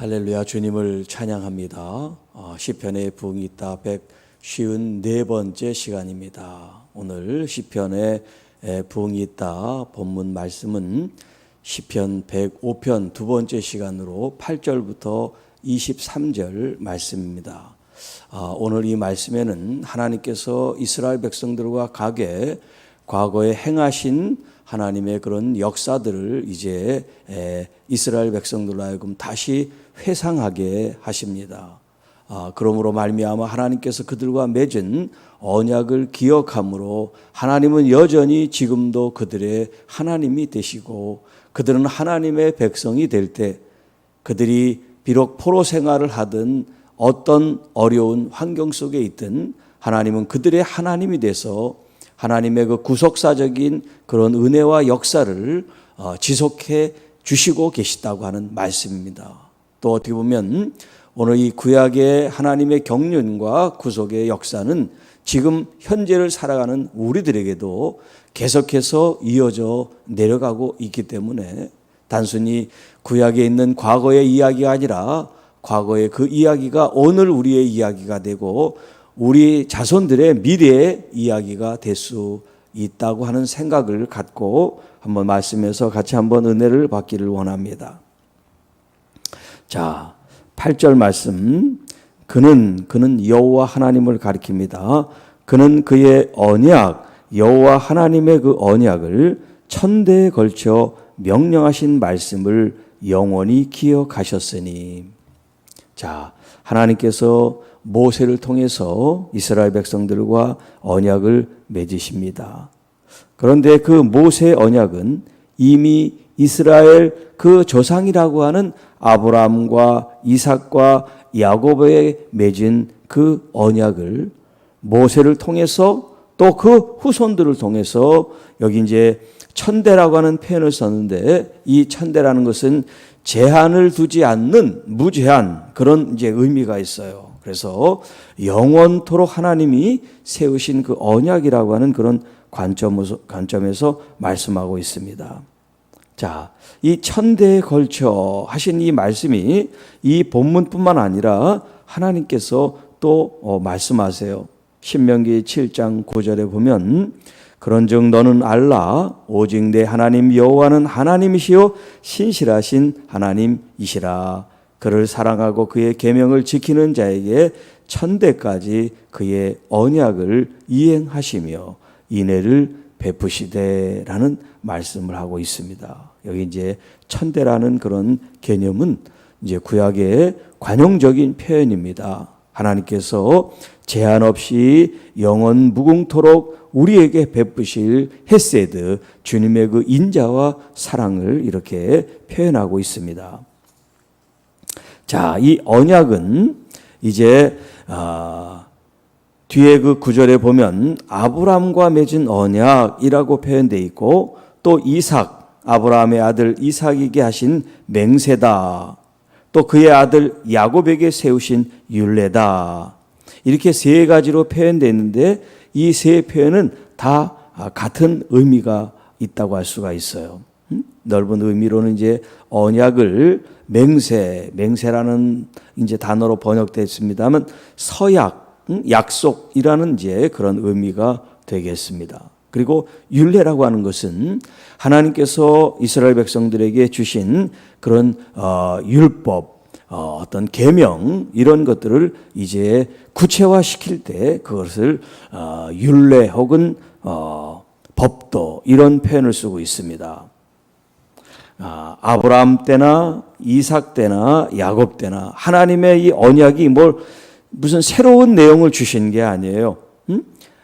할렐루야, 주님을 찬양합니다. 시편의 부흥이 있다 154번째 시간입니다. 오늘 시편의 부흥이 있다 본문 말씀은 시편 105편 두 번째 시간으로 8절부터 23절 말씀입니다. 오늘 이 말씀에는 하나님께서 이스라엘 백성들과 과거에 행하신 하나님의 그런 역사들을 이제 이스라엘 백성들로 하여금 다시 회상하게 하십니다. 그러므로 말미암아 하나님께서 그들과 맺은 언약을 기억함으로 하나님은 여전히 지금도 그들의 하나님이 되시고 그들은 하나님의 백성이 될 때 그들이 비록 포로 생활을 하든 어떤 어려운 환경 속에 있든 하나님은 그들의 하나님이 돼서 하나님의 그 구속사적인 그런 은혜와 역사를 지속해 주시고 계시다고 하는 말씀입니다. 또 어떻게 보면 오늘 이 구약의 하나님의 경륜과 구속의 역사는 지금 현재를 살아가는 우리들에게도 계속해서 이어져 내려가고 있기 때문에 단순히 구약에 있는 과거의 이야기가 아니라 과거의 그 이야기가 오늘 우리의 이야기가 되고 우리 자손들의 미래의 이야기가 될 수 있다고 하는 생각을 갖고 한번 말씀에서 같이 한번 은혜를 받기를 원합니다. 자, 8절 말씀. 그는 여호와 하나님을 가리킵니다. 그는 그의 언약, 여호와 하나님의 그 언약을 천대에 걸쳐 명령하신 말씀을 영원히 기억하셨으니. 자, 하나님께서 모세를 통해서 이스라엘 백성들과 언약을 맺으십니다. 그런데 그 모세의 언약은 이미 이스라엘 그 조상이라고 하는 아브라함과 이삭과 야곱에 맺은 그 언약을 모세를 통해서 또 그 후손들을 통해서 여기 이제 천대라고 하는 표현을 썼는데 이 천대라는 것은 제한을 두지 않는 무제한 그런 이제 의미가 있어요. 그래서 영원토록 하나님이 세우신 그 언약이라고 하는 그런 관점에서 말씀하고 있습니다. 자, 이 천대에 걸쳐 하신 이 말씀이 이 본문뿐만 아니라 하나님께서 또 말씀하세요. 신명기 7장 9절에 보면 그런즉 너는 알라 오직 내 하나님 여호와는 하나님이시요 신실하신 하나님이시라. 그를 사랑하고 그의 계명을 지키는 자에게 천대까지 그의 언약을 이행하시며 인애를 베푸시되라는 말씀을 하고 있습니다. 여기 이제 천대라는 그런 개념은 이제 구약의 관용적인 표현입니다. 하나님께서 제한 없이 영원 무궁토록 우리에게 베푸실 헤세드 주님의 그 인자와 사랑을 이렇게 표현하고 있습니다. 자, 이 언약은 이제 뒤에 그 구절에 보면 아브라함과 맺은 언약이라고 표현되어 있고 또 이삭, 아브라함의 아들 이삭에게 하신 맹세다. 또 그의 아들 야곱에게 세우신 율례다. 이렇게 세 가지로 표현되어 있는데 이 세 표현은 다 같은 의미가 있다고 할 수가 있어요. 넓은 의미로는 이제 언약을 맹세라는 이제 단어로 번역됐습니다만 서약, 약속이라는 이제 그런 의미가 되겠습니다. 그리고 율례라고 하는 것은 하나님께서 이스라엘 백성들에게 주신 그런 율법, 어떤 계명 이런 것들을 이제 구체화시킬 때 그것을 율례 혹은 법도 이런 표현을 쓰고 있습니다. 아브라함 때나 이삭 때나 야곱 때나 하나님의 이 언약이 무슨 새로운 내용을 주신 게 아니에요.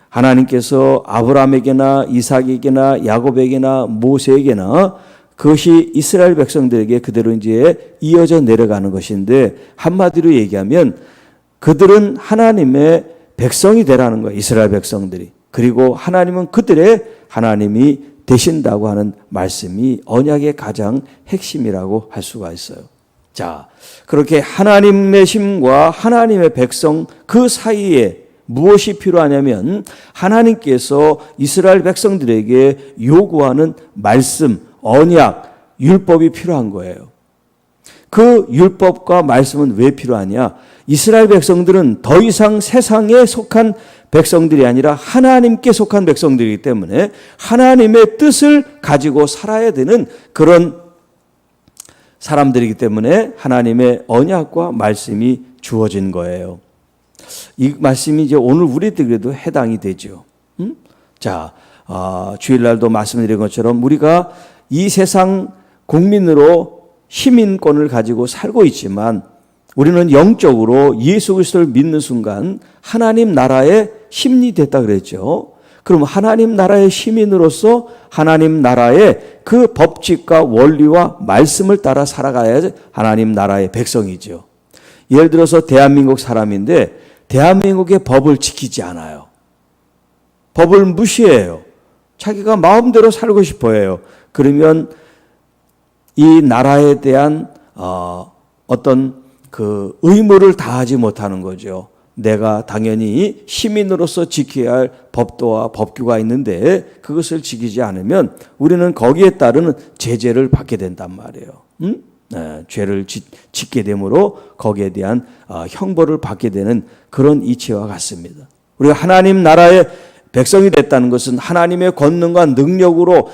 하나님께서 아브라함에게나 이삭에게나 야곱에게나 모세에게나 그것이 이스라엘 백성들에게 그대로 이제 이어져 내려가는 것인데 한마디로 얘기하면 그들은 하나님의 백성이 되라는 거예요. 이스라엘 백성들이. 그리고 하나님은 그들의 하나님이 되신다고 하는 말씀이 언약의 가장 핵심이라고 할 수가 있어요. 자, 그렇게 하나님의 심과 하나님의 백성 그 사이에 무엇이 필요하냐면 하나님께서 이스라엘 백성들에게 요구하는 말씀, 언약, 율법이 필요한 거예요. 그 율법과 말씀은 왜 필요하냐? 이스라엘 백성들은 더 이상 세상에 속한 백성들이 아니라 하나님께 속한 백성들이기 때문에 하나님의 뜻을 가지고 살아야 되는 그런 사람들이기 때문에 하나님의 언약과 말씀이 주어진 거예요. 이 말씀이 이제 오늘 우리들에게도 해당이 되죠. 자, 주일날도 말씀드린 것처럼 우리가 이 세상 국민으로 시민권을 가지고 살고 있지만 우리는 영적으로 예수 그리스도를 믿는 순간 하나님 나라의 시민이 됐다 그랬죠. 그럼 하나님 나라의 시민으로서 하나님 나라의 그 법칙과 원리와 말씀을 따라 살아가야 하나님 나라의 백성이죠. 예를 들어서 대한민국 사람인데 대한민국의 법을 지키지 않아요. 법을 무시해요. 자기가 마음대로 살고 싶어 해요. 그러면 이 나라에 대한 어떤 그 의무를 다하지 못하는 거죠. 내가 당연히 시민으로서 지켜야 할 법도와 법규가 있는데 그것을 지키지 않으면 우리는 거기에 따르는 제재를 받게 된단 말이에요. 죄를 짓게 되므로 거기에 대한 형벌을 받게 되는 그런 이치와 같습니다. 우리가 하나님 나라의 백성이 됐다는 것은 하나님의 권능과 능력으로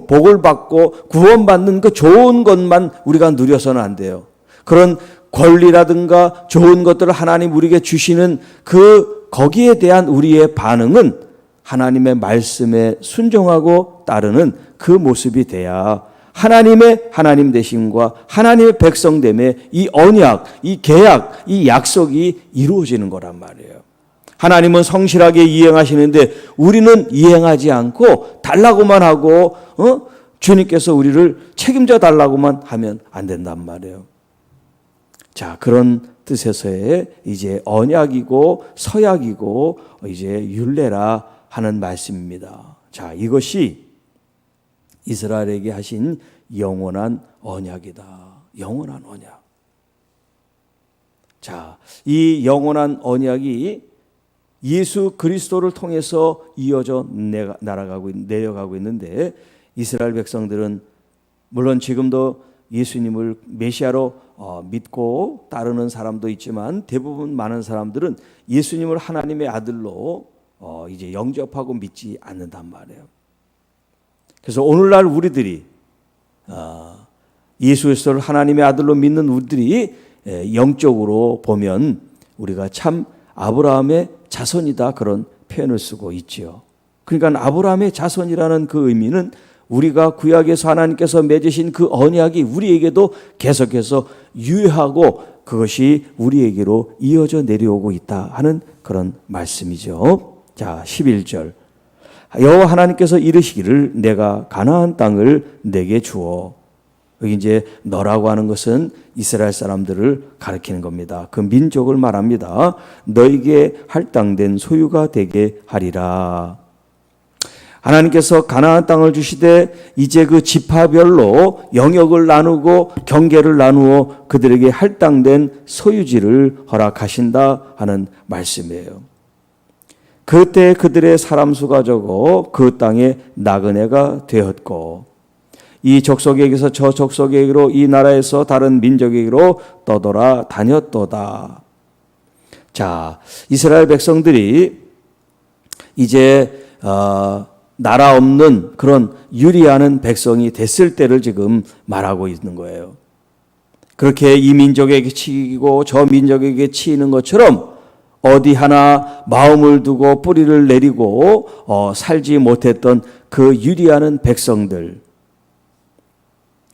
복을 받고 구원받는 그 좋은 것만 우리가 누려서는 안 돼요. 그런 권리라든가 좋은 것들을 하나님 우리에게 주시는 거기에 대한 우리의 반응은 하나님의 말씀에 순종하고 따르는 그 모습이 돼야 하나님의 하나님 되심과 하나님의 백성됨의 이 언약, 이 계약, 이 약속이 이루어지는 거란 말이에요. 하나님은 성실하게 이행하시는데 우리는 이행하지 않고 달라고만 하고 주님께서 우리를 책임져 달라고만 하면 안 된단 말이에요. 자, 그런 뜻에서의 이제 언약이고 서약이고 이제 율례라 하는 말씀입니다. 자, 이것이 이스라엘에게 하신 영원한 언약이다. 영원한 언약. 자, 이 영원한 언약이 예수 그리스도를 통해서 이어져 내려가고 있는데 이스라엘 백성들은 물론 지금도 예수님을 메시아로 믿고 따르는 사람도 있지만 대부분 많은 사람들은 예수님을 하나님의 아들로 이제 영접하고 믿지 않는단 말이에요. 그래서 오늘날 우리들이 예수 그리스도를 하나님의 아들로 믿는 우리들이 영적으로 보면 우리가 참 아브라함의 자손이다 그런 표현을 쓰고 있지요. 그러니까 아브라함의 자손이라는 그 의미는 우리가 구약에서 하나님께서 맺으신 그 언약이 우리에게도 계속해서 유효하고 그것이 우리에게로 이어져 내려오고 있다 하는 그런 말씀이죠. 자, 11절. 여호와 하나님께서 이르시기를 내가 가나안 땅을 내게 주어. 여기 이제 너라고 하는 것은 이스라엘 사람들을 가리키는 겁니다. 그 민족을 말합니다. 너에게 할당된 소유가 되게 하리라. 하나님께서 가나안 땅을 주시되 이제 그 지파별로 영역을 나누고 경계를 나누어 그들에게 할당된 소유지를 허락하신다 하는 말씀이에요. 그때 그들의 사람 수가 적어 그 땅에 나그네가 되었고 이 족속에게서 저 족속에게로 이 나라에서 다른 민족에게로 떠돌아 다녔도다. 자, 이스라엘 백성들이 이제 나라 없는 그런 유리하는 백성이 됐을 때를 지금 말하고 있는 거예요. 그렇게 이 민족에게 치이고 저 민족에게 치이는 것처럼 어디 하나 마음을 두고 뿌리를 내리고 살지 못했던 그 유리하는 백성들,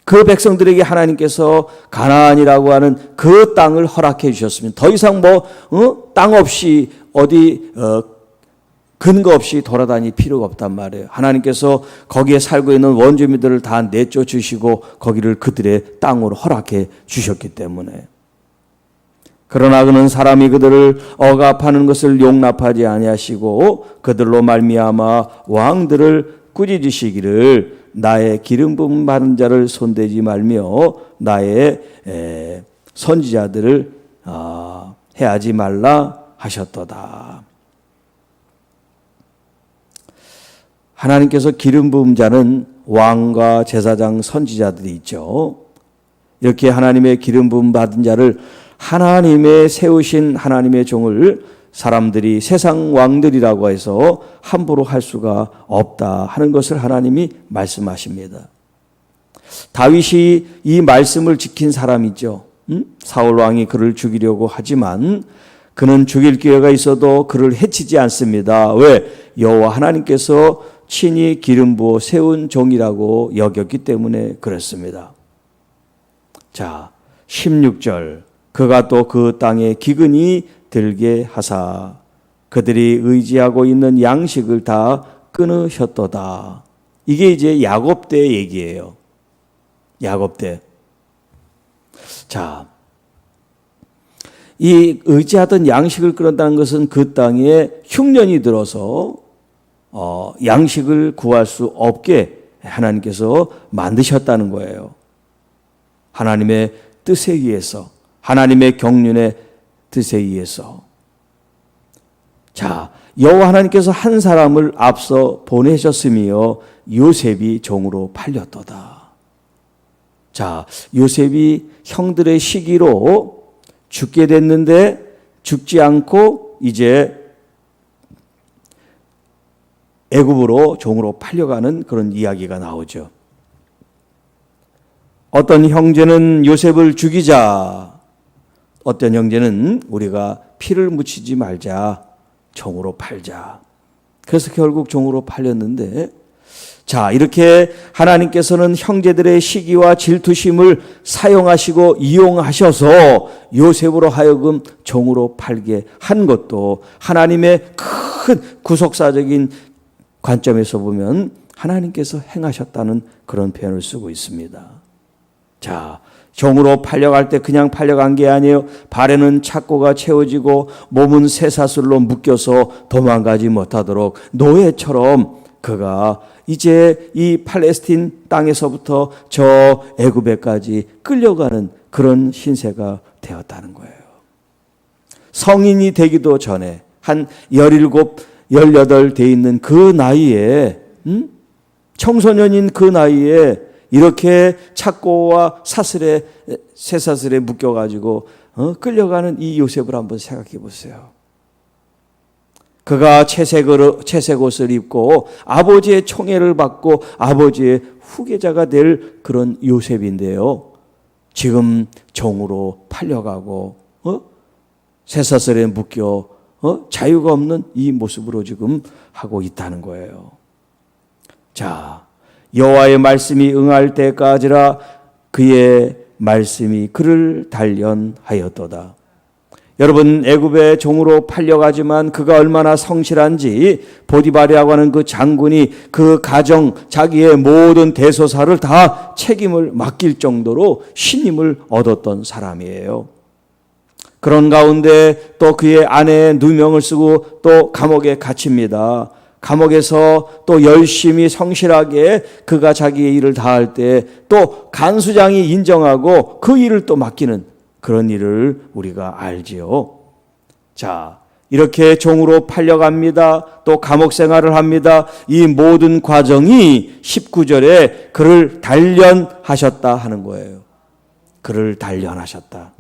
그 백성들에게 하나님께서 가나안이라고 하는 그 땅을 허락해 주셨으면 더 이상 땅 없이 어디 근거 없이 돌아다닐 필요가 없단 말이에요. 하나님께서 거기에 살고 있는 원주민들을 다 내쫓 주시고 거기를 그들의 땅으로 허락해 주셨기 때문에. 그러나 그는 사람이 그들을 억압하는 것을 용납하지 아니하시고 그들로 말미암아 왕들을 꾸짖으시기를 나의 기름 부음 받은 자를 손대지 말며 나의 선지자들을 해하지 말라 하셨도다. 하나님께서 기름 부음 자는 왕과 제사장 선지자들이 있죠. 이렇게 하나님의 기름 부음 받은 자를 하나님의 세우신 하나님의 종을 사람들이 세상 왕들이라고 해서 함부로 할 수가 없다 하는 것을 하나님이 말씀하십니다. 다윗이 이 말씀을 지킨 사람이죠. 사울 왕이 그를 죽이려고 하지만 그는 죽일 기회가 있어도 그를 해치지 않습니다. 왜? 여호와 하나님께서 친히 기름 부어 세운 종이라고 여겼기 때문에 그렇습니다. 자, 16절. 그가 또 그 땅에 기근이 들게 하사 그들이 의지하고 있는 양식을 다 끊으셨도다. 이게 이제 야곱 때 얘기예요. 야곱 때. 자, 이 의지하던 양식을 끊었다는 것은 그 땅에 흉년이 들어서 양식을 구할 수 없게 하나님께서 만드셨다는 거예요. 하나님의 뜻에 의해서, 하나님의 경륜의 뜻에 의해서. 자, 여호와 하나님께서 한 사람을 앞서 보내셨으며 요셉이 종으로 팔렸도다. 자, 요셉이 형들의 시기로 죽게 됐는데 죽지 않고 이제 애굽으로 종으로 팔려가는 그런 이야기가 나오죠. 어떤 형제는 요셉을 죽이자, 어떤 형제는 우리가 피를 묻히지 말자, 종으로 팔자. 그래서 결국 종으로 팔렸는데, 자, 이렇게 하나님께서는 형제들의 시기와 질투심을 사용하시고 이용하셔서 요셉으로 하여금 종으로 팔게 한 것도 하나님의 큰 구속사적인 관점에서 보면 하나님께서 행하셨다는 그런 표현을 쓰고 있습니다. 자, 종으로 팔려갈 때 그냥 팔려간 게 아니에요. 발에는 착고가 채워지고 몸은 쇠사슬로 묶여서 도망가지 못하도록 노예처럼 그가 이제 이 팔레스틴 땅에서부터 저 애굽에까지 끌려가는 그런 신세가 되었다는 거예요. 성인이 되기도 전에 한 17, 18 돼 있는 그 나이에, 청소년인 그 나이에 이렇게 착고와 사슬에, 쇠사슬에 묶여가지고 끌려가는 이 요셉을 한번 생각해 보세요. 그가 채색 옷을 입고 아버지의 총애를 받고 아버지의 후계자가 될 그런 요셉인데요. 지금 종으로 팔려가고 쇠사슬에 묶여 자유가 없는 이 모습으로 지금 하고 있다는 거예요. 자, 여호와의 말씀이 응할 때까지라 그의 말씀이 그를 단련하였도다. 여러분, 애굽의 종으로 팔려가지만 그가 얼마나 성실한지 보디발이라고 하는 그 장군이 그 가정, 자기의 모든 대소사를 다 책임을 맡길 정도로 신임을 얻었던 사람이에요. 그런 가운데 또 그의 아내의 누명을 쓰고 또 감옥에 갇힙니다. 감옥에서 또 열심히 성실하게 그가 자기의 일을 다할 때 또 간수장이 인정하고 그 일을 또 맡기는 그런 일을 우리가 알지요. 자, 이렇게 종으로 팔려갑니다. 또 감옥 생활을 합니다. 이 모든 과정이 19절에 그를 단련하셨다 하는 거예요. 그를 단련하셨다.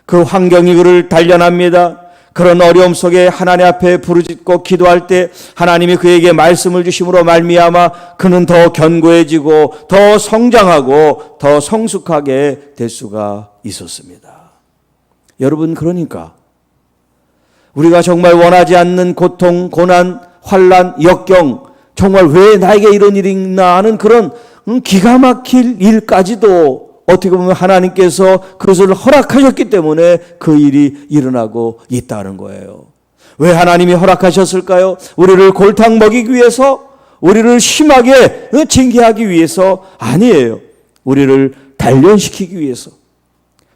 그 환경이 그를 단련합니다. 그런 어려움 속에 하나님 앞에 부르짖고 기도할 때 하나님이 그에게 말씀을 주심으로 말미암아 그는 더 견고해지고 더 성장하고 더 성숙하게 될 수가 있었습니다. 여러분, 그러니까 우리가 정말 원하지 않는 고통, 고난, 환난, 역경, 정말 왜 나에게 이런 일이 있나 하는 그런 기가 막힐 일까지도 어떻게 보면 하나님께서 그것을 허락하셨기 때문에 그 일이 일어나고 있다는 거예요. 왜 하나님이 허락하셨을까요? 우리를 골탕 먹이기 위해서, 우리를 심하게 징계하기 위해서 아니에요. 우리를 단련시키기 위해서,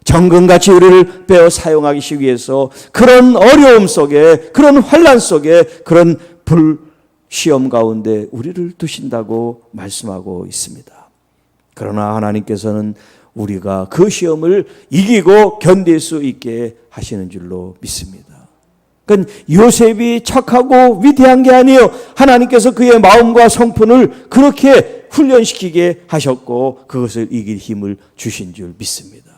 정금같이 우리를 빼어 사용하기 위해서 그런 어려움 속에, 그런 환난 속에, 그런 불시험 가운데 우리를 두신다고 말씀하고 있습니다. 그러나 하나님께서는 우리가 그 시험을 이기고 견딜 수 있게 하시는 줄로 믿습니다. 그러니까 요셉이 착하고 위대한 게 아니에요. 하나님께서 그의 마음과 성품을 그렇게 훈련시키게 하셨고 그것을 이길 힘을 주신 줄 믿습니다.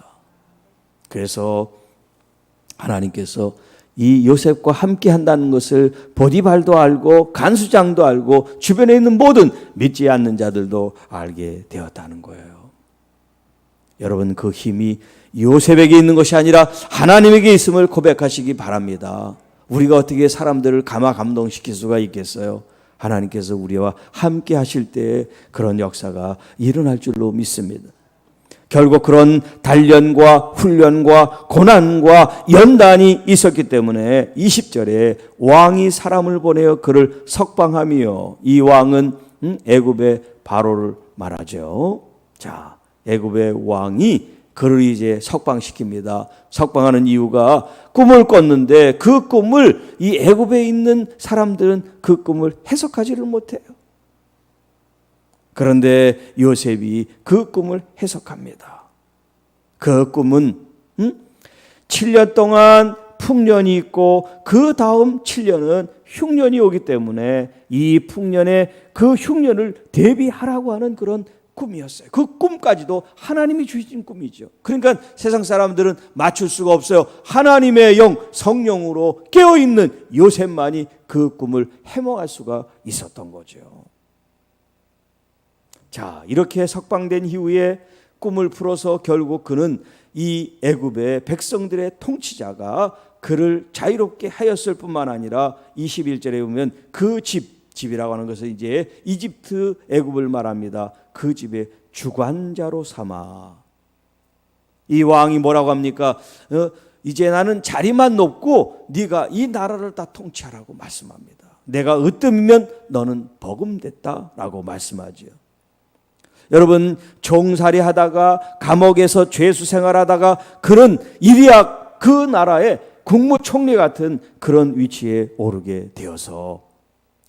그래서 하나님께서 이 요셉과 함께 한다는 것을 보디발도 알고 간수장도 알고 주변에 있는 모든 믿지 않는 자들도 알게 되었다는 거예요. 여러분, 그 힘이 요셉에게 있는 것이 아니라 하나님에게 있음을 고백하시기 바랍니다. 우리가 어떻게 사람들을 감동시킬 수가 있겠어요? 하나님께서 우리와 함께 하실 때 그런 역사가 일어날 줄로 믿습니다. 결국 그런 단련과 훈련과 고난과 연단이 있었기 때문에 20절에 왕이 사람을 보내어 그를 석방하며, 이 왕은 애굽의 바로를 말하죠. 자, 애굽의 왕이 그를 이제 석방시킵니다. 석방하는 이유가 꿈을 꿨는데 그 꿈을 이 애굽에 있는 사람들은 그 꿈을 해석하지를 못해요. 그런데 요셉이 그 꿈을 해석합니다. 그 꿈은 7년 동안 풍년이 있고 그 다음 7년은 흉년이 오기 때문에 이 풍년에 그 흉년을 대비하라고 하는 그런 꿈이었어요. 그 꿈까지도 하나님이 주신 꿈이죠. 그러니까 세상 사람들은 맞출 수가 없어요. 하나님의 영, 성령으로 깨어있는 요셉만이 그 꿈을 해몽할 수가 있었던 거죠. 자, 이렇게 석방된 이후에 꿈을 풀어서 결국 그는 이 애굽의 백성들의 통치자가 그를 자유롭게 하였을 뿐만 아니라 21절에 보면 그 집이라고 하는 것은 이제 이집트 애굽을 말합니다. 그 집의 주관자로 삼아. 이 왕이 뭐라고 합니까? 이제 나는 자리만 높고 네가 이 나라를 다 통치하라고 말씀합니다. 내가 으뜸이면 너는 버금됐다라고 말씀하죠. 여러분, 종살이 하다가 감옥에서 죄수 생활하다가 그런 이리야 그 나라의 국무총리 같은 그런 위치에 오르게 되어서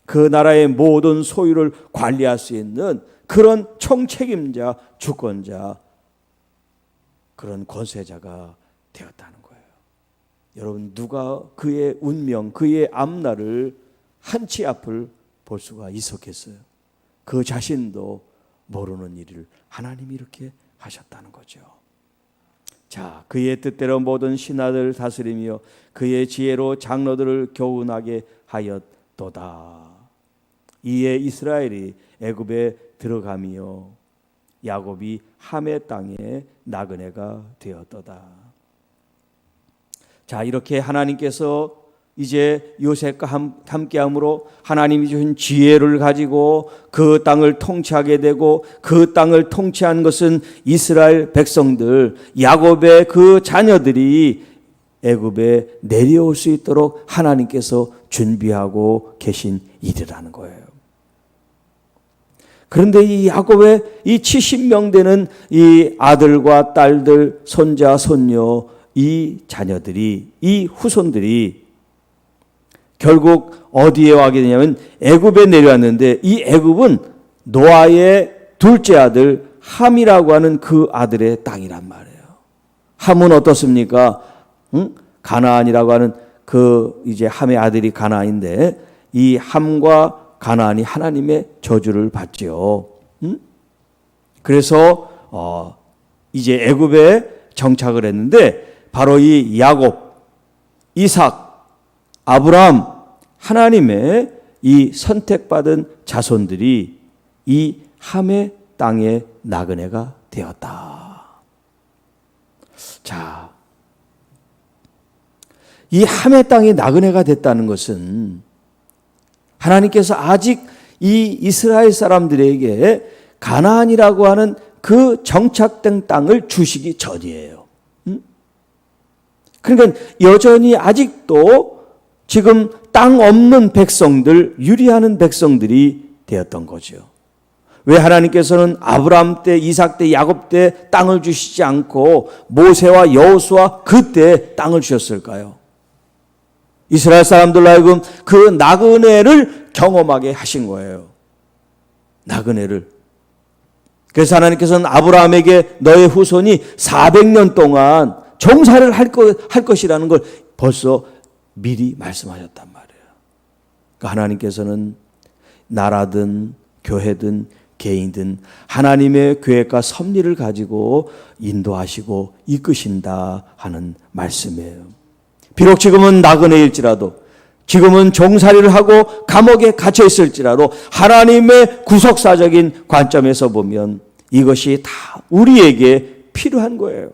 그 나라의 모든 소유를 관리할 수 있는 그런 총책임자, 주권자, 그런 권세자가 되었다는 거예요. 여러분, 누가 그의 운명, 그의 앞날을 한치 앞을 볼 수가 있었겠어요? 그 자신도 모르는 일을 하나님이 이렇게 하셨다는 거죠. 자, 그의 뜻대로 모든 신하들을 다스리며 그의 지혜로 장로들을 교훈하게 하였도다. 이에 이스라엘이 애굽에 들어가며 야곱이 함의 땅에 나그네가 되었도다. 자, 이렇게 하나님께서 이제 요셉과 함께함으로 하나님이 주신 지혜를 가지고 그 땅을 통치하게 되고, 그 땅을 통치한 것은 이스라엘 백성들, 야곱의 그 자녀들이 애굽에 내려올 수 있도록 하나님께서 준비하고 계신 일이라는 거예요. 그런데 이 야곱의 이 70명 되는 이 아들과 딸들, 손자, 손녀, 이 자녀들이, 이 후손들이 결국 어디에 와게 되냐면 애굽에 내려왔는데, 이 애굽은 노아의 둘째 아들 함이라고 하는 그 아들의 땅이란 말이에요. 함은 어떻습니까? 가나안이라고 하는 그 이제 함의 아들이 가나안인데, 이 함과 가나안이 하나님의 저주를 받죠. 그래서 이제 애굽에 정착을 했는데, 바로 이 야곱, 이삭, 아브라함, 하나님의 이 선택받은 자손들이 이 함의 땅의 나그네가 되었다. 자, 이 함의 땅의 나그네가 됐다는 것은 하나님께서 아직 이 이스라엘 사람들에게 가나안이라고 하는 그 정착된 땅을 주시기 전이에요. 그러니까 여전히 아직도 지금 땅 없는 백성들, 유리하는 백성들이 되었던 거죠. 왜 하나님께서는 아브라함 때, 이삭 때, 야곱 때 땅을 주시지 않고 모세와 여호수아 그때 땅을 주셨을까요? 이스라엘 사람들로 하여금 그 나그네를 경험하게 하신 거예요. 나그네를. 그래서 하나님께서는 아브라함에게 너의 후손이 400년 동안 종살이를 할 것이라는 걸 벌써 미리 말씀하셨단 말이에요. 그러니까 하나님께서는 나라든 교회든 개인든 하나님의 계획과 섭리를 가지고 인도하시고 이끄신다 하는 말씀이에요. 비록 지금은 나그네일지라도, 지금은 종살이를 하고 감옥에 갇혀 있을지라도 하나님의 구속사적인 관점에서 보면 이것이 다 우리에게 필요한 거예요.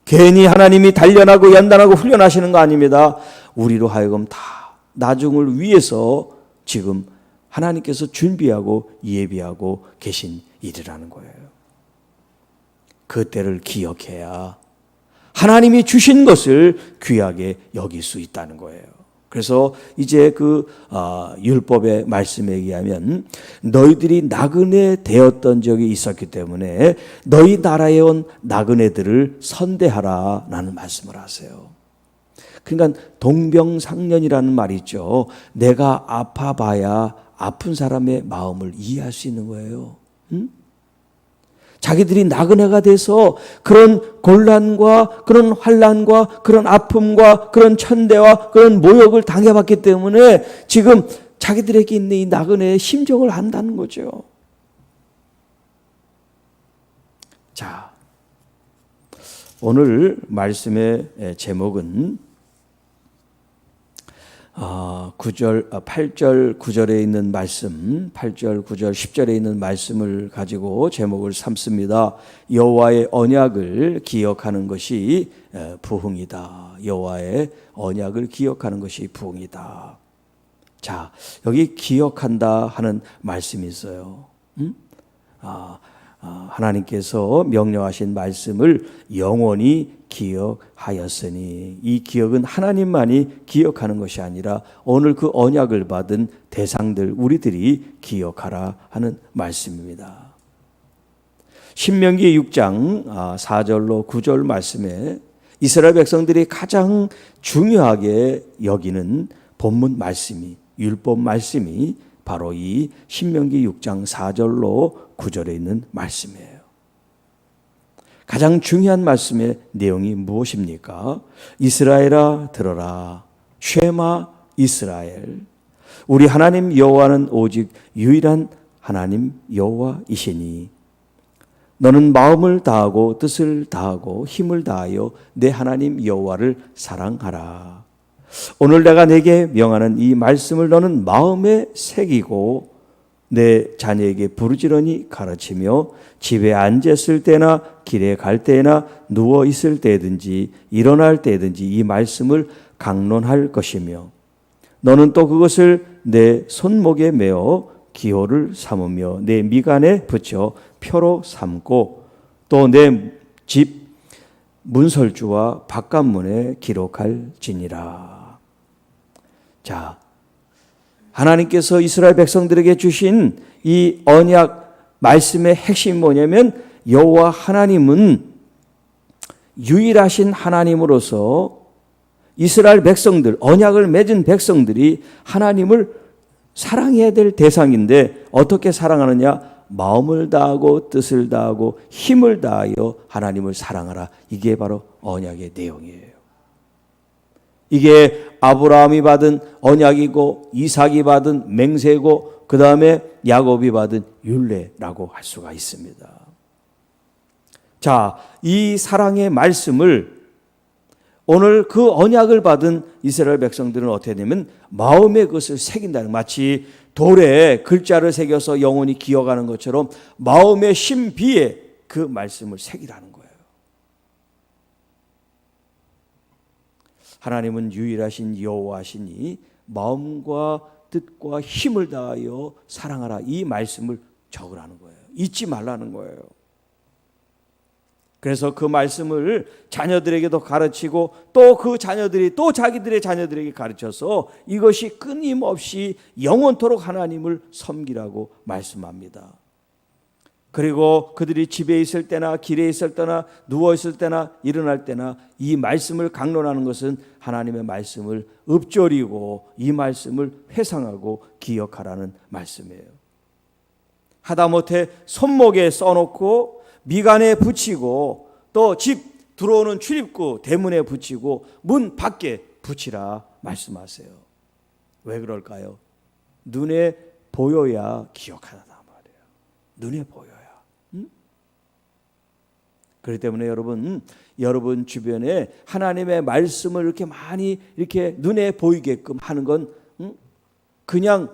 괜히 하나님이 단련하고 연단하고 훈련하시는 거 아닙니다. 우리로 하여금 다 나중을 위해서 지금 하나님께서 준비하고 예비하고 계신 일이라는 거예요. 그 때를 기억해야 하나님이 주신 것을 귀하게 여길 수 있다는 거예요. 그래서 이제 그 율법의 말씀에 의하면 너희들이 나그네 되었던 적이 있었기 때문에 너희 나라에 온 나그네들을 선대하라 라는 말씀을 하세요. 그러니까 동병상련이라는 말이 있죠. 내가 아파봐야 아픈 사람의 마음을 이해할 수 있는 거예요. 자기들이 나그네가 돼서 그런 곤란과 그런 환난과 그런 아픔과 그런 천대와 그런 모욕을 당해봤기 때문에 지금 자기들에게 있는 이 나그네의 심정을 안다는 거죠. 자, 오늘 말씀의 제목은 8절 9절에 있는 말씀, 8절 9절 10절에 있는 말씀을 가지고 제목을 삼습니다. 여호와의 언약을 기억하는 것이 부흥이다. 여호와의 언약을 기억하는 것이 부흥이다. 자, 여기 기억한다 하는 말씀이 있어요. 하나님께서 명령하신 말씀을 영원히 기억하였으니, 이 기억은 하나님만이 기억하는 것이 아니라 오늘 그 언약을 받은 대상들 우리들이 기억하라 하는 말씀입니다. 신명기 6장 4절로 9절 말씀에 이스라엘 백성들이 가장 중요하게 여기는 본문 말씀이, 율법 말씀이 바로 이 신명기 6장 4절로 9절에 있는 말씀이에요. 가장 중요한 말씀의 내용이 무엇입니까? 이스라엘아 들어라. 쉐마 이스라엘. 우리 하나님 여호와는 오직 유일한 하나님 여호와이시니 너는 마음을 다하고 뜻을 다하고 힘을 다하여 내 하나님 여호와를 사랑하라. 오늘 내가 내게 명하는 이 말씀을 너는 마음에 새기고 내 자녀에게 부르짖으니 가르치며 집에 앉았을 때나 길에 갈 때나 누워 있을 때든지 일어날 때든지 이 말씀을 강론할 것이며 너는 또 그것을 내 손목에 메어 기호를 삼으며 내 미간에 붙여 표로 삼고 또 내 집 문설주와 바깥문에 기록할지니라. 자, 하나님께서 이스라엘 백성들에게 주신 이 언약 말씀의 핵심이 뭐냐면 여호와 하나님은 유일하신 하나님으로서 이스라엘 백성들, 언약을 맺은 백성들이 하나님을 사랑해야 될 대상인데 어떻게 사랑하느냐? 마음을 다하고 뜻을 다하고 힘을 다하여 하나님을 사랑하라. 이게 바로 언약의 내용이에요. 이게 아브라함이 받은 언약이고 이삭이 받은 맹세고 그 다음에 야곱이 받은 율례라고 할 수가 있습니다. 자, 이 사랑의 말씀을 오늘 그 언약을 받은 이스라엘 백성들은 어떻게 되면 마음에 그것을 새긴다는, 마치 돌에 글자를 새겨서 영원히 기억하는 것처럼 마음의 심비에 그 말씀을 새기라는 거예요. 하나님은 유일하신 여호와시니 마음과 뜻과 힘을 다하여 사랑하라. 이 말씀을 적으라는 거예요. 잊지 말라는 거예요. 그래서 그 말씀을 자녀들에게도 가르치고 또 그 자녀들이 또 자기들의 자녀들에게 가르쳐서 이것이 끊임없이 영원토록 하나님을 섬기라고 말씀합니다. 그리고 그들이 집에 있을 때나 길에 있을 때나 누워 있을 때나 일어날 때나 이 말씀을 강론하는 것은 하나님의 말씀을 읊조리고 이 말씀을 회상하고 기억하라는 말씀이에요. 하다못해 손목에 써놓고 미간에 붙이고 또 집 들어오는 출입구 대문에 붙이고 문 밖에 붙이라 말씀하세요. 왜 그럴까요? 눈에 보여야 기억하다 말이에요. 눈에 보여야. 그렇기 때문에 여러분 주변에 하나님의 말씀을 이렇게 많이 이렇게 눈에 보이게끔 하는 건 그냥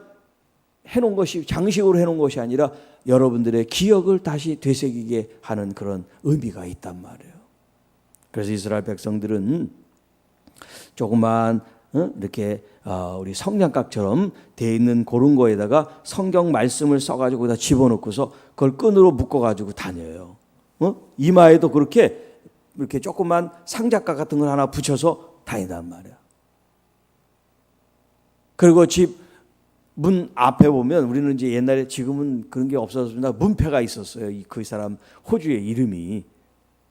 해놓은 것이, 장식으로 해놓은 것이 아니라 여러분들의 기억을 다시 되새기게 하는 그런 의미가 있단 말이에요. 그래서 이스라엘 백성들은 조그만 이렇게 우리 성냥갑처럼 돼 있는 그런 거에다가 성경 말씀을 써가지고 다 집어넣고서 그걸 끈으로 묶어가지고 다녀요. 이마에도 그렇게 이렇게 조그만 상자가 같은 걸 하나 붙여서 다닌단 말이야. 그리고 집 문 앞에 보면, 우리는 이제 옛날에, 지금은 그런 게 없어졌습니다, 문패가 있었어요. 그 사람 호주의 이름이.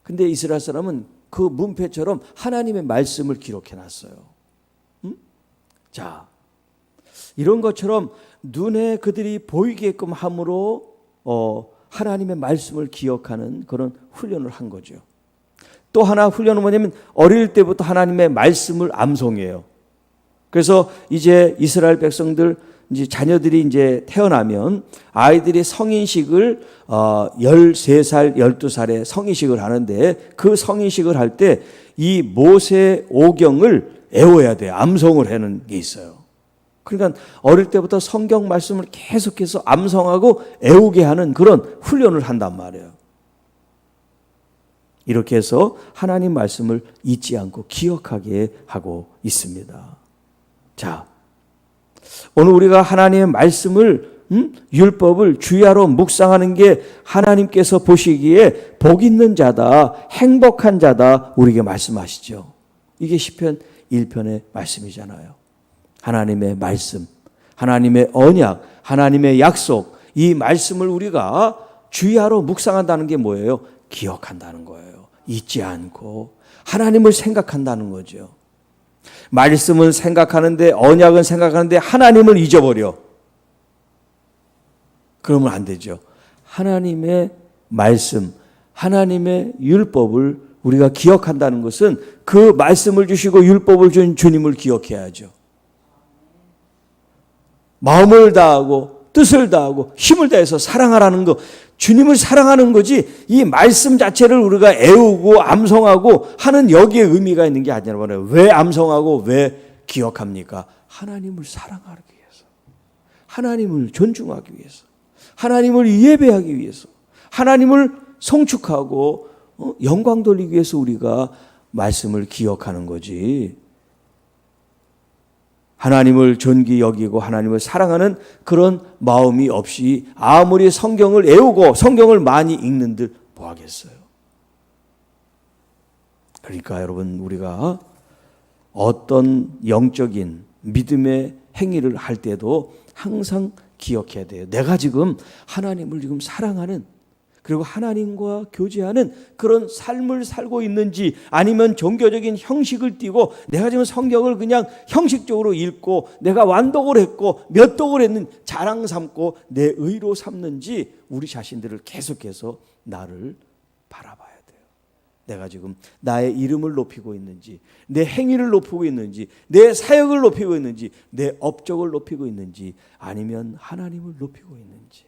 근데 이스라엘 사람은 그 문패처럼 하나님의 말씀을 기록해 놨어요. 자, 이런 것처럼 눈에 그들이 보이게끔 함으로 하나님의 말씀을 기억하는 그런 훈련을 한 거죠. 또 하나 훈련은 뭐냐면 어릴 때부터 하나님의 말씀을 암송해요. 그래서 이제 이스라엘 백성들, 이제 자녀들이 이제 태어나면 아이들이 성인식을 13살, 12살에 성인식을 하는데, 그 성인식을 할 때 이 모세 오경을 외워야 돼요. 암송을 하는 게 있어요. 그러니까 어릴 때부터 성경 말씀을 계속해서 암송하고 외우게 하는 그런 훈련을 한단 말이에요. 이렇게 해서 하나님 말씀을 잊지 않고 기억하게 하고 있습니다. 자, 오늘 우리가 하나님의 말씀을, 율법을 주야로 묵상하는 게 하나님께서 보시기에 복 있는 자다, 행복한 자다, 우리에게 말씀하시죠. 이게 시편 1편의 말씀이잖아요. 하나님의 말씀, 하나님의 언약, 하나님의 약속, 이 말씀을 우리가 주야로 묵상한다는 게 뭐예요? 기억한다는 거예요. 잊지 않고 하나님을 생각한다는 거죠. 말씀은 생각하는데, 언약은 생각하는데 하나님을 잊어버려. 그러면 안 되죠. 하나님의 말씀, 하나님의 율법을 우리가 기억한다는 것은 그 말씀을 주시고 율법을 준 주님을 기억해야죠. 마음을 다하고 뜻을 다하고 힘을 다해서 사랑하라는 거, 주님을 사랑하는 거지, 이 말씀 자체를 우리가 애우고 암송하고 하는 여기에 의미가 있는 게 아니라 말이에요. 왜 암송하고 왜 기억합니까? 하나님을 사랑하기 위해서, 하나님을 존중하기 위해서, 하나님을 예배하기 위해서, 하나님을 성축하고 영광 돌리기 위해서 우리가 말씀을 기억하는 거지. 하나님을 존귀 여기고 하나님을 사랑하는 그런 마음이 없이 아무리 성경을 외우고 성경을 많이 읽는들 뭐하겠어요. 그러니까 여러분, 우리가 어떤 영적인 믿음의 행위를 할 때도 항상 기억해야 돼요. 내가 지금 하나님을 지금 사랑하는, 그리고 하나님과 교제하는 그런 삶을 살고 있는지, 아니면 종교적인 형식을 띠고 내가 지금 성경을 그냥 형식적으로 읽고 내가 완독을 했고 몇 독을 했는 자랑 삼고 내 의로 삼는지, 우리 자신들을 계속해서 나를 바라봐야 돼요. 내가 지금 나의 이름을 높이고 있는지, 내 행위를 높이고 있는지, 내 사역을 높이고 있는지, 내 업적을 높이고 있는지, 아니면 하나님을 높이고 있는지.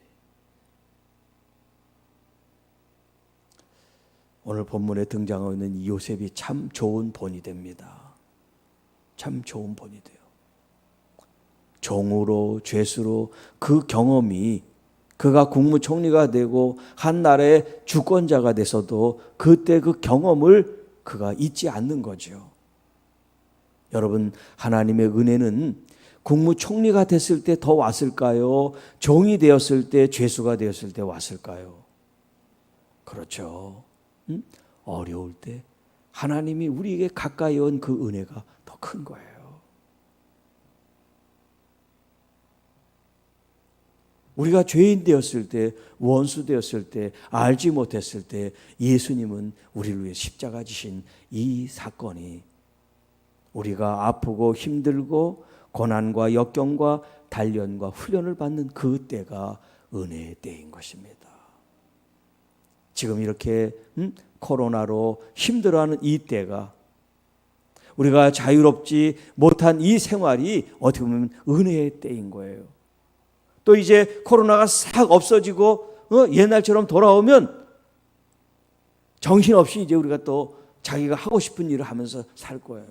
오늘 본문에 등장하고 있는 이 요셉이 참 좋은 본이 됩니다. 참 좋은 본이 돼요. 종으로, 죄수로 그 경험이, 그가 국무총리가 되고 한 나라의 주권자가 돼서도 그때 그 경험을 그가 잊지 않는 거죠. 여러분, 하나님의 은혜는 국무총리가 됐을 때 더 왔을까요? 종이 되었을 때, 죄수가 되었을 때 왔을까요? 그렇죠. 어려울 때 하나님이 우리에게 가까이 온 그 은혜가 더 큰 거예요. 우리가 죄인 되었을 때, 원수 되었을 때, 알지 못했을 때 예수님은 우리를 위해 십자가 지신 이 사건이, 우리가 아프고 힘들고 고난과 역경과 단련과 훈련을 받는 그 때가 은혜의 때인 것입니다. 지금 이렇게 코로나로 힘들어하는 이 때가, 우리가 자유롭지 못한 이 생활이 어떻게 보면 은혜의 때인 거예요. 또 이제 코로나가 싹 없어지고 옛날처럼 돌아오면 정신없이 이제 우리가 또 자기가 하고 싶은 일을 하면서 살 거예요.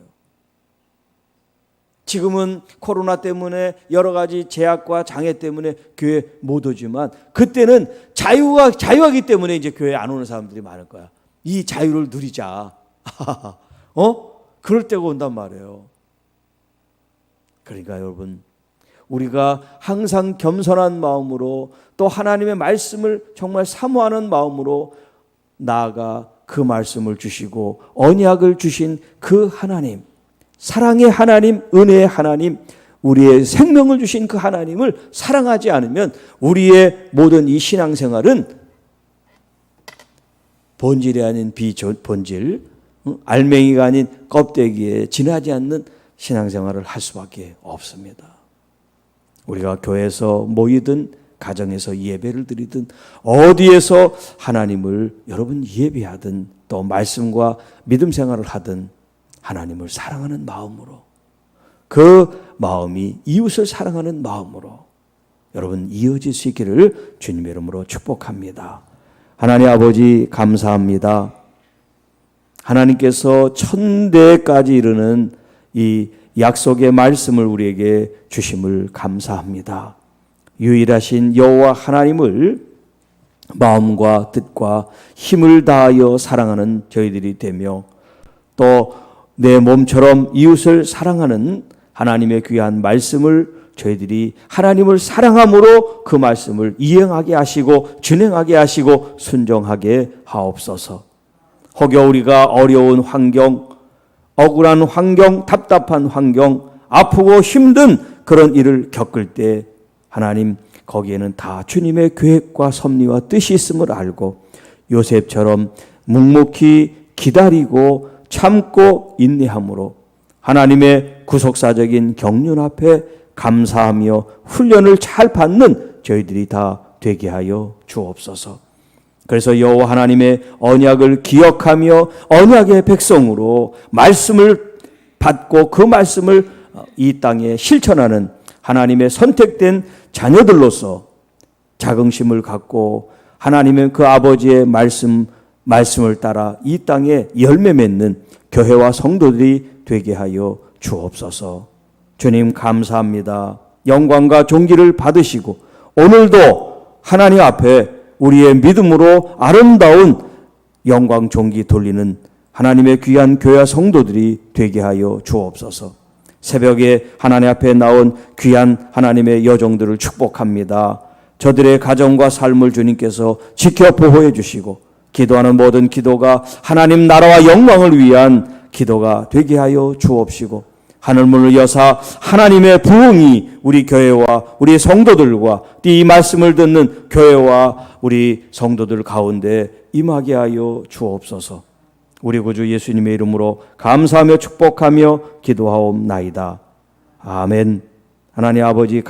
지금은 코로나 때문에 여러 가지 제약과 장애 때문에 교회 못 오지만 그때는 자유하기 때문에 이제 교회 안 오는 사람들이 많을 거야. 이 자유를 누리자. 그럴 때가 온단 말이에요. 그러니까 여러분, 우리가 항상 겸손한 마음으로 또 하나님의 말씀을 정말 사모하는 마음으로 나아가 그 말씀을 주시고 언약을 주신 그 하나님, 사랑의 하나님, 은혜의 하나님, 우리의 생명을 주신 그 하나님을 사랑하지 않으면 우리의 모든 이 신앙생활은 본질이 아닌 비본질, 알맹이가 아닌 껍데기에 지나지 않는 신앙생활을 할 수밖에 없습니다. 우리가 교회에서 모이든 가정에서 예배를 드리든 어디에서 하나님을 여러분 예배하든 또 말씀과 믿음 생활을 하든 하나님을 사랑하는 마음으로, 그 마음이 이웃을 사랑하는 마음으로 여러분 이어질 수 있기를 주님의 이름으로 축복합니다. 하나님 아버지 감사합니다. 하나님께서 천대까지 이르는 이 약속의 말씀을 우리에게 주심을 감사합니다. 유일하신 여호와 하나님을 마음과 뜻과 힘을 다하여 사랑하는 저희들이 되며 또 내 몸처럼 이웃을 사랑하는 하나님의 귀한 말씀을 저희들이 하나님을 사랑함으로 그 말씀을 이행하게 하시고 준행하게 하시고 순종하게 하옵소서. 혹여 우리가 어려운 환경, 억울한 환경, 답답한 환경, 아프고 힘든 그런 일을 겪을 때 하나님 거기에는 다 주님의 계획과 섭리와 뜻이 있음을 알고 요셉처럼 묵묵히 기다리고 참고 인내함으로 하나님의 구속사적인 경륜 앞에 감사하며 훈련을 잘 받는 저희들이 다 되게 하여 주옵소서. 그래서 여호와 하나님의 언약을 기억하며 언약의 백성으로 말씀을 받고 그 말씀을 이 땅에 실천하는 하나님의 선택된 자녀들로서 자긍심을 갖고 하나님의 그 아버지의 말씀을 따라 이 땅에 열매 맺는 교회와 성도들이 되게 하여 주옵소서. 주님 감사합니다. 영광과 존귀를 받으시고 오늘도 하나님 앞에 우리의 믿음으로 아름다운 영광 존귀 돌리는 하나님의 귀한 교회와 성도들이 되게 하여 주옵소서. 새벽에 하나님 앞에 나온 귀한 하나님의 여종들을 축복합니다. 저들의 가정과 삶을 주님께서 지켜 보호해 주시고 기도하는 모든 기도가 하나님 나라와 영광을 위한 기도가 되게 하여 주옵시고 하늘문을 여사 하나님의 부흥이 우리 교회와 우리 성도들과 이 말씀을 듣는 교회와 우리 성도들 가운데 임하게 하여 주옵소서. 우리 구주 예수님의 이름으로 감사하며 축복하며 기도하옵나이다. 아멘. 하나님 아버지